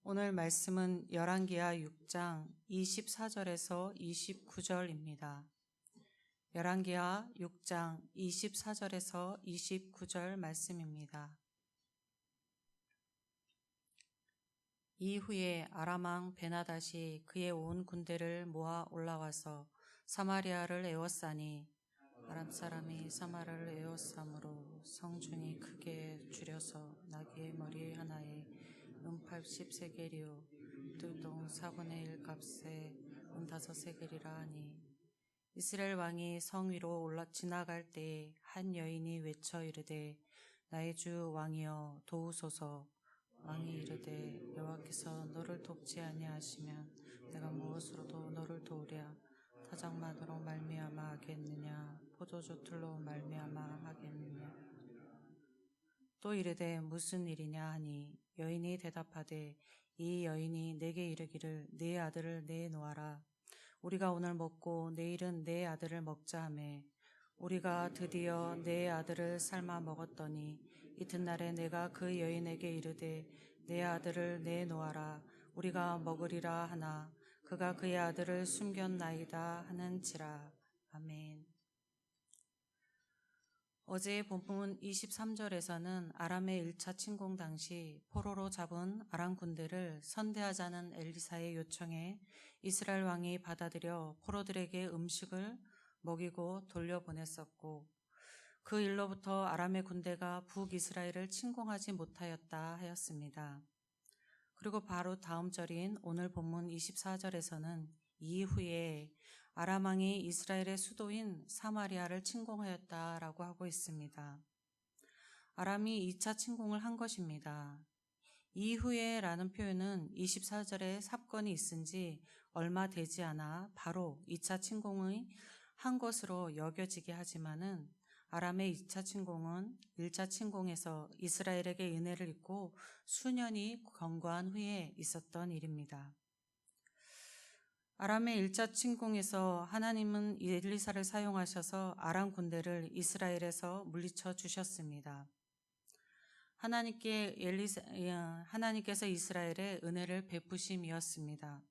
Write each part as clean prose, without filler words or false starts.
오늘 말씀은 열왕기하 6장 24절에서 29절입니다. 열왕기하 6장 24절에서 29절 말씀입니다. 이후에 아람 왕 베나닷이 그의 온 군대를 모아 올라와서 사마리아를 에워싸니 아람 사람이 사마리아를 에워싸므로 성중이 크게 줄여서 나귀의 머리 하나에 80세겔이요 뜰동 4분의 1 값에 5세겔이라 하니 이스라엘 왕이 성 위로 지나갈 때에 한 여인이 외쳐 이르되 나의 주 왕이여 도우소서. 왕이 이르되 여호와께서 너를 돕지 아니하시면 내가 무엇으로도 너를 도우랴. 타작마루로 말미암아 하겠느냐 포도주 틀로 말미암아 하겠느냐. 또 이르되 무슨 일이냐 하니 여인이 대답하되 이 여인이 내게 이르기를 네 아들을 내놓아라. 우리가 오늘 먹고 내일은 내 아들을 먹자 하매 우리가 드디어 내 아들을 삶아 먹었더니 이튿날에 내가 그 여인에게 이르되 내 아들을 내놓아라. 우리가 먹으리라 하나 그가 그의 아들을 숨겼나이다 하는지라. 아멘. 어제의 본문 23절에서는 아람의 1차 침공 당시 포로로 잡은 아람 군대를 선대하자는 엘리사의 요청에 이스라엘 왕이 받아들여 포로들에게 음식을 먹이고 돌려보냈었고, 그 일로부터 아람의 군대가 북이스라엘을 침공하지 못하였다 하였습니다. 그리고 바로 다음 절인 오늘 본문 24절에서는 이후에 아람 왕이 이스라엘의 수도인 사마리아를 침공하였다라고 하고 있습니다. 아람이 2차 침공을 한 것입니다. 이후에 라는 표현은 24절에 삽건이 있은 지 얼마 되지 않아 바로 2차 침공을 한 것으로 여겨지게 하지만은 아람의 2차 침공은 1차 침공에서 이스라엘에게 은혜를 입고 수년이 경과한 후에 있었던 일입니다. 아람의 1차 침공에서 하나님은 엘리사를 사용하셔서 아람 군대를 이스라엘에서 물리쳐 주셨습니다. 하나님께서 이스라엘에 은혜를 베푸심이었습니다.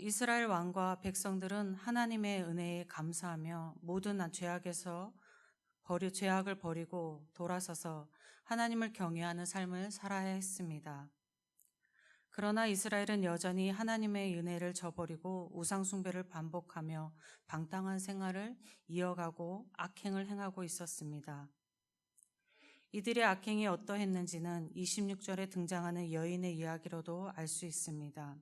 이스라엘 왕과 백성들은 하나님의 은혜에 감사하며 모든 죄악을 버리고 돌아서서 하나님을 경외하는 삶을 살아야 했습니다. 그러나 이스라엘은 여전히 하나님의 은혜를 저버리고 우상숭배를 반복하며 방탕한 생활을 이어가고 악행을 행하고 있었습니다. 이들의 악행이 어떠했는지는 26절에 등장하는 여인의 이야기로도 알 수 있습니다.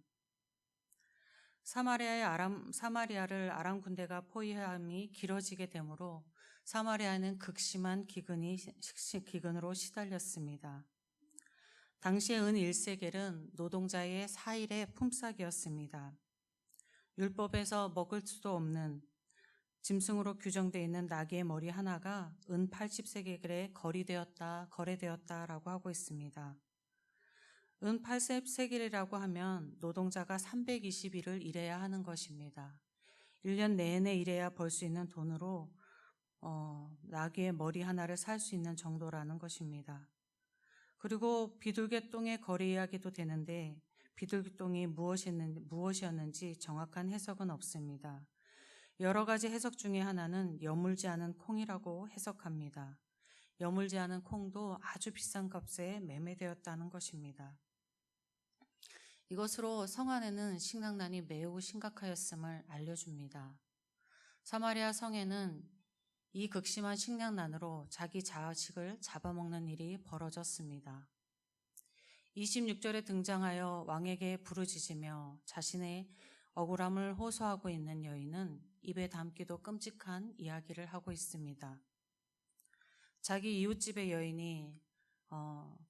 사마리아를 아람 군대가 포위함이 길어지게 되므로 사마리아는 극심한 기근으로 시달렸습니다. 당시의 은 1세겔은 노동자의 4일의 품삯이었습니다. 율법에서 먹을 수도 없는 짐승으로 규정되어 있는 나귀의 머리 하나가 은 80세겔에 거래되었다라고 하고 있습니다. 은 80세겔이라고 하면 노동자가 320일을 일해야 하는 것입니다. 1년 내내 일해야 벌 수 있는 돈으로 나귀의 머리 하나를 살 수 있는 정도라는 것입니다. 그리고 비둘기똥의 거래 이야기도 되는데 비둘기똥이 무엇이었는지 정확한 해석은 없습니다. 여러 가지 해석 중에 하나는 여물지 않은 콩이라고 해석합니다. 여물지 않은 콩도 아주 비싼 값에 매매되었다는 것입니다. 이것으로 성 안에는 식량난이 매우 심각하였음을 알려줍니다. 사마리아 성에는 이 극심한 식량난으로 자기 자식을 잡아먹는 일이 벌어졌습니다. 26절에 등장하여 왕에게 부르짖으며 자신의 억울함을 호소하고 있는 여인은 입에 담기도 끔찍한 이야기를 하고 있습니다. 자기 이웃집의 여인이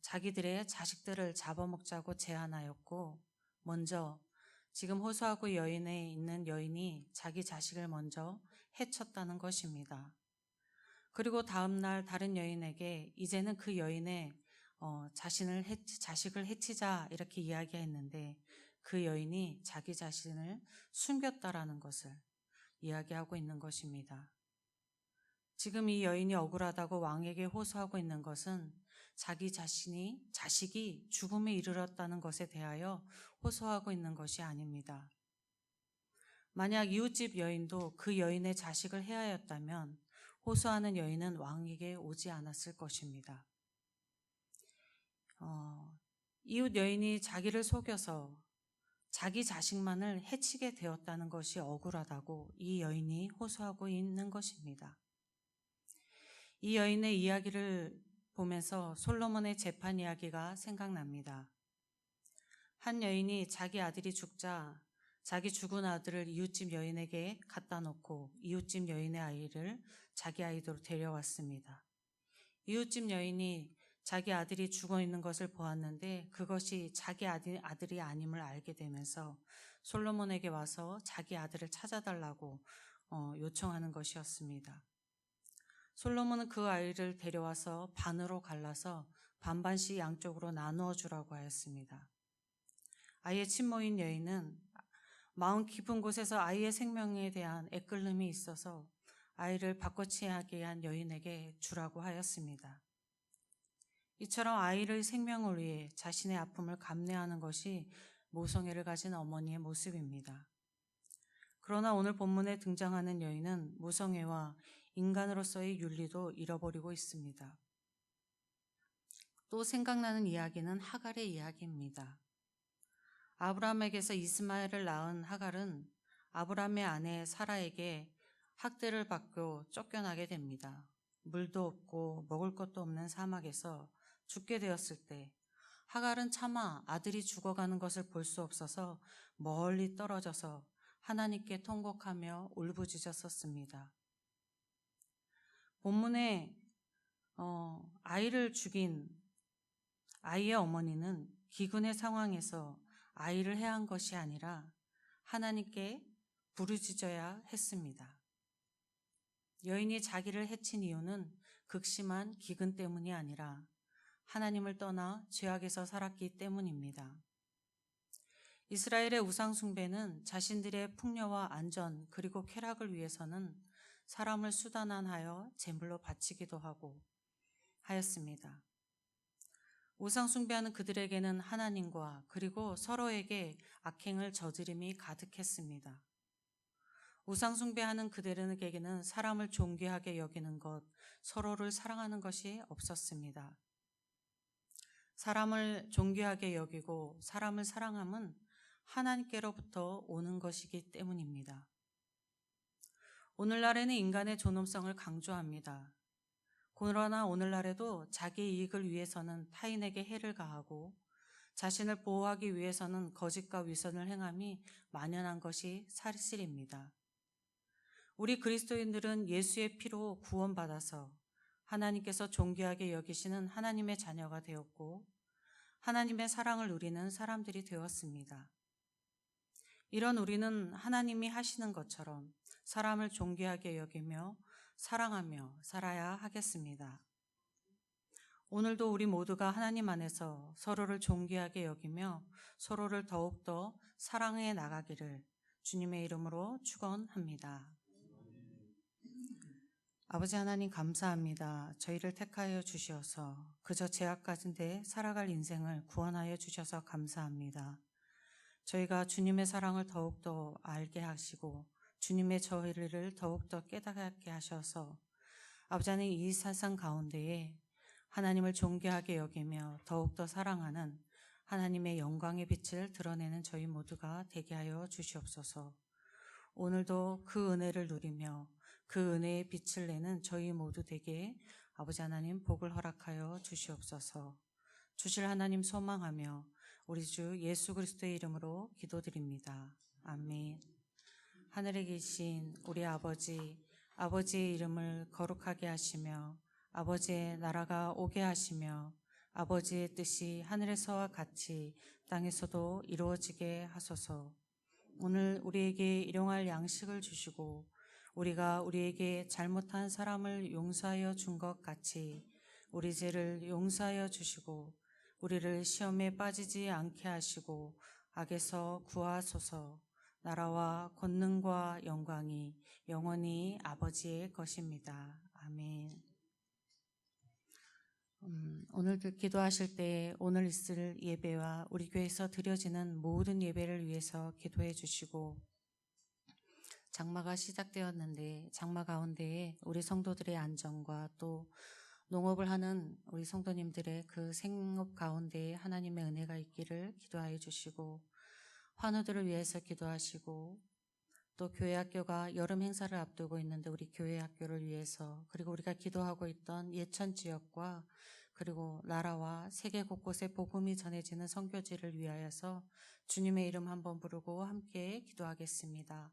자기들의 자식들을 잡아먹자고 제안하였고, 먼저 지금 호소하고 있는 여인이 자기 자식을 먼저 해쳤다는 것입니다. 그리고 다음날 다른 여인에게 이제는 그 여인의 자식을 해치자 이렇게 이야기했는데 그 여인이 자기 자신을 숨겼다라는 것을 이야기하고 있는 것입니다. 지금 이 여인이 억울하다고 왕에게 호소하고 있는 것은 자식이 죽음에 이르렀다는 것에 대하여 호소하고 있는 것이 아닙니다. 만약 이웃집 여인도 그 여인의 자식을 해하였다면 호소하는 여인은 왕에게 오지 않았을 것입니다. 이웃 여인이 자기를 속여서 자기 자식만을 해치게 되었다는 것이 억울하다고 이 여인이 호소하고 있는 것입니다. 이 여인의 이야기를 보면서 솔로몬의 재판 이야기가 생각납니다. 한 여인이 자기 아들이 죽자 자기 죽은 아들을 이웃집 여인에게 갖다 놓고 이웃집 여인의 아이를 자기 아이로 데려왔습니다. 이웃집 여인이 자기 아들이 죽어 있는 것을 보았는데 그것이 자기 아들이 아님을 알게 되면서 솔로몬에게 와서 자기 아들을 찾아달라고 요청하는 것이었습니다. 솔로몬은 그 아이를 데려와서 반으로 갈라서 반반씩 양쪽으로 나누어 주라고 하였습니다. 아이의 친모인 여인은 마음 깊은 곳에서 아이의 생명에 대한 애끌림이 있어서 아이를 바꿔치하게 한 여인에게 주라고 하였습니다. 이처럼 아이의 생명을 위해 자신의 아픔을 감내하는 것이 모성애를 가진 어머니의 모습입니다. 그러나 오늘 본문에 등장하는 여인은 모성애와 인간으로서의 윤리도 잃어버리고 있습니다. 또 생각나는 이야기는 하갈의 이야기입니다. 아브라함에게서 이스마엘을 낳은 하갈은 아브라함의 아내 사라에게 학대를 받고 쫓겨나게 됩니다. 물도 없고 먹을 것도 없는 사막에서 죽게 되었을 때 하갈은 차마 아들이 죽어가는 것을 볼 수 없어서 멀리 떨어져서 하나님께 통곡하며 울부짖었었습니다. 본문에 아이를 죽인 아이의 어머니는 기근의 상황에서 아이를 해한 것이 아니라 하나님께 부르짖어야 했습니다. 여인이 자기를 해친 이유는 극심한 기근 때문이 아니라 하나님을 떠나 죄악에서 살았기 때문입니다. 이스라엘의 우상 숭배는 자신들의 풍요와 안전 그리고 쾌락을 위해서는 사람을 수단화하여 제물로 바치기도 하고 하였습니다. 우상 숭배하는 그들에게는 하나님과 그리고 서로에게 악행을 저지름이 가득했습니다. 우상 숭배하는 그들에게는 사람을 존귀하게 여기는 것, 서로를 사랑하는 것이 없었습니다. 사람을 존귀하게 여기고 사람을 사랑함은 하나님께로부터 오는 것이기 때문입니다. 오늘날에는 인간의 존엄성을 강조합니다. 그러나 오늘날에도 자기 이익을 위해서는 타인에게 해를 가하고 자신을 보호하기 위해서는 거짓과 위선을 행함이 만연한 것이 사실입니다. 우리 그리스도인들은 예수의 피로 구원받아서 하나님께서 존귀하게 여기시는 하나님의 자녀가 되었고 하나님의 사랑을 누리는 사람들이 되었습니다. 이런 우리는 하나님이 하시는 것처럼 사람을 존귀하게 여기며 사랑하며 살아야 하겠습니다. 오늘도 우리 모두가 하나님 안에서 서로를 존귀하게 여기며 서로를 더욱더 사랑해 나가기를 주님의 이름으로 축원합니다. 아버지 하나님 감사합니다. 저희를 택하여 주셔서 그저 죄악 가운데 살아갈 인생을 구원하여 주셔서 감사합니다. 저희가 주님의 사랑을 더욱더 알게 하시고 주님의 저희를 더욱더 깨닫게 하셔서 아버지 하나님 이 세상 가운데에 하나님을 존귀하게 여기며 더욱더 사랑하는 하나님의 영광의 빛을 드러내는 저희 모두가 되게 하여 주시옵소서. 오늘도 그 은혜를 누리며 그 은혜의 빛을 내는 저희 모두 되게 아버지 하나님 복을 허락하여 주시옵소서. 주실 하나님 소망하며 우리 주 예수 그리스도의 이름으로 기도드립니다. 아멘. 하늘에 계신 우리 아버지의 이름을 거룩하게 하시며 아버지의 나라가 오게 하시며 아버지의 뜻이 하늘에서와 같이 땅에서도 이루어지게 하소서. 오늘 우리에게 일용할 양식을 주시고 우리가 우리에게 잘못한 사람을 용서하여 준 것 같이 우리 죄를 용서하여 주시고 우리를 시험에 빠지지 않게 하시고 악에서 구하소서. 나라와 권능과 영광이 영원히 아버지의 것입니다. 아멘. 오늘도 기도하실 때 오늘 있을 예배와 우리 교회에서 드려지는 모든 예배를 위해서 기도해 주시고, 장마가 시작되었는데 장마 가운데에 우리 성도들의 안전과 또 농업을 하는 우리 성도님들의 그 생업 가운데에 하나님의 은혜가 있기를 기도하여 주시고, 환우들을 위해서 기도하시고, 또 교회 학교가 여름 행사를 앞두고 있는데 우리 교회 학교를 위해서, 그리고 우리가 기도하고 있던 예천 지역과 그리고 나라와 세계 곳곳에 복음이 전해지는 선교지를 위하여서 주님의 이름 한번 부르고 함께 기도하겠습니다.